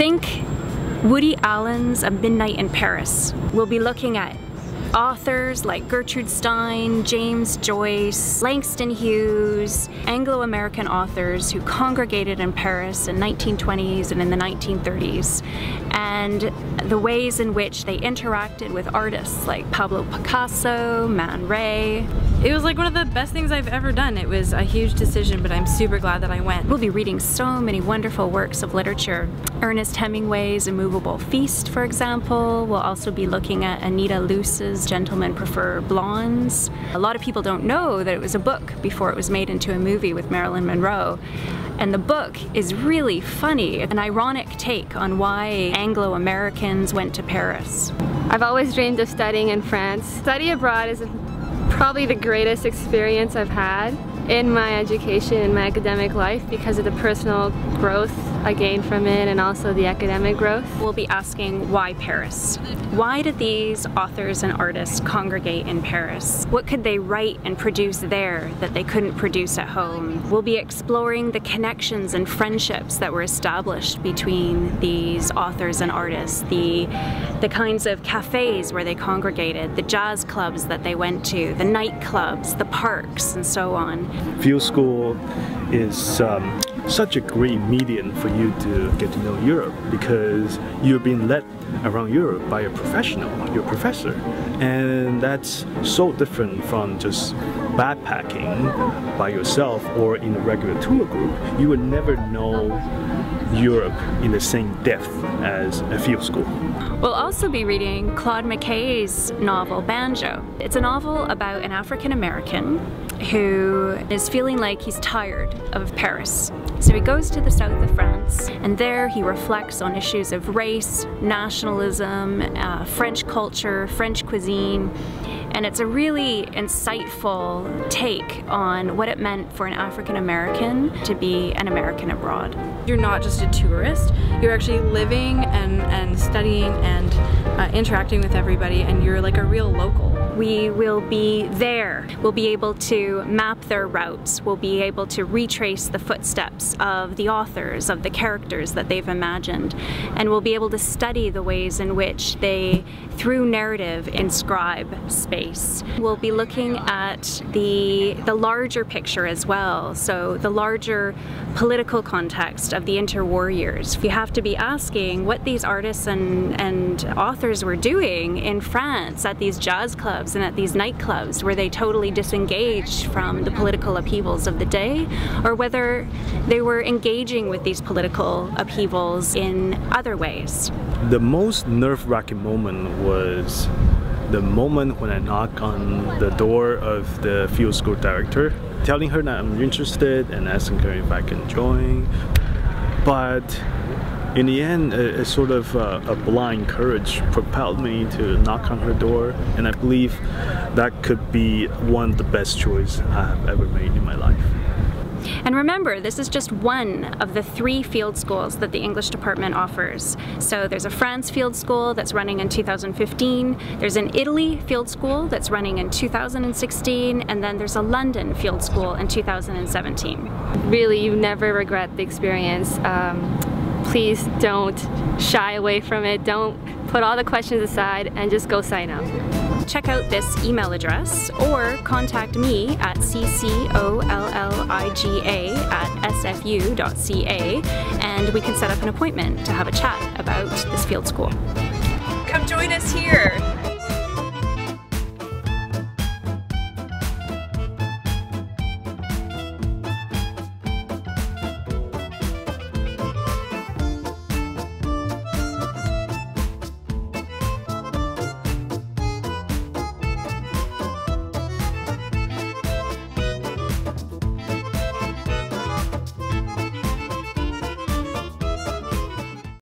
Think Woody Allen's A Midnight in Paris. We'll be looking at authors like Gertrude Stein, James Joyce, Langston Hughes, Anglo-American authors who congregated in Paris in 1920s and in the 1930s, and the ways in which they interacted with artists like Pablo Picasso, Man Ray. It was like one of the best things I've ever done. It was a huge decision, but I'm super glad that I went. We'll be reading so many wonderful works of literature. Ernest Hemingway's A Movable Feast, for example. We'll also be looking at Anita Luce's Gentlemen Prefer Blondes. A lot of people don't know that it was a book before it was made into a movie with Marilyn Monroe. And the book is really funny, an ironic take on why Anglo-Americans went to Paris. I've always dreamed of studying in France. Study abroad is probably the greatest experience I've had in my education, in my academic life, because of the personal growth I gained from it and also the academic growth. We'll be asking, why Paris? Why did these authors and artists congregate in Paris? What could they write and produce there that they couldn't produce at home? We'll be exploring the connections and friendships that were established between these authors and artists, the kinds of cafes where they congregated, the jazz clubs that they went to, the nightclubs, the parks, and so on. Field school is such a great medium for you to get to know Europe, because you're being led around Europe by a professional, your professor, and that's so different from just backpacking by yourself or in a regular tour group. You would never know Europe in the same depth as a field school. We'll also be reading Claude McKay's novel Banjo. It's a novel about an African American who is feeling like he's tired of Paris. So he goes to the south of France, and there he reflects on issues of race, nationalism, French culture, French cuisine, and it's a really insightful take on what it meant for an African American to be an American abroad. You're not just a tourist, you're actually living and studying and interacting with everybody, and you're like a real local. We will be there. We'll be able to map their routes. We'll be able to retrace the footsteps of the authors, of the characters that they've imagined. And we'll be able to study the ways in which they, through narrative, inscribe space. We'll be looking at the larger picture as well, so the larger political context of the interwar years. You have to be asking what these artists and authors were doing in France at these jazz clubs and at these nightclubs. Were they totally disengaged from the political upheavals of the day, or whether they were engaging with these political upheavals in other ways? The most nerve-wracking moment was the moment when I knocked on the door of the field school director, telling her that I'm interested and asking her if I can join. But in the end, a sort of a blind courage propelled me to knock on her door, and I believe that could be one of the best choices I have ever made in my life. And remember, this is just one of the 3 field schools that the English department offers. So there's a France field school that's running in 2015, there's an Italy field school that's running in 2016, and then there's a London field school in 2017. Really, you never regret the experience. Please don't shy away from it. Don't put all the questions aside and just go sign up. Check out this email address or contact me at ccolliga@sfu.ca, and we can set up an appointment to have a chat about this field school. Come join us here!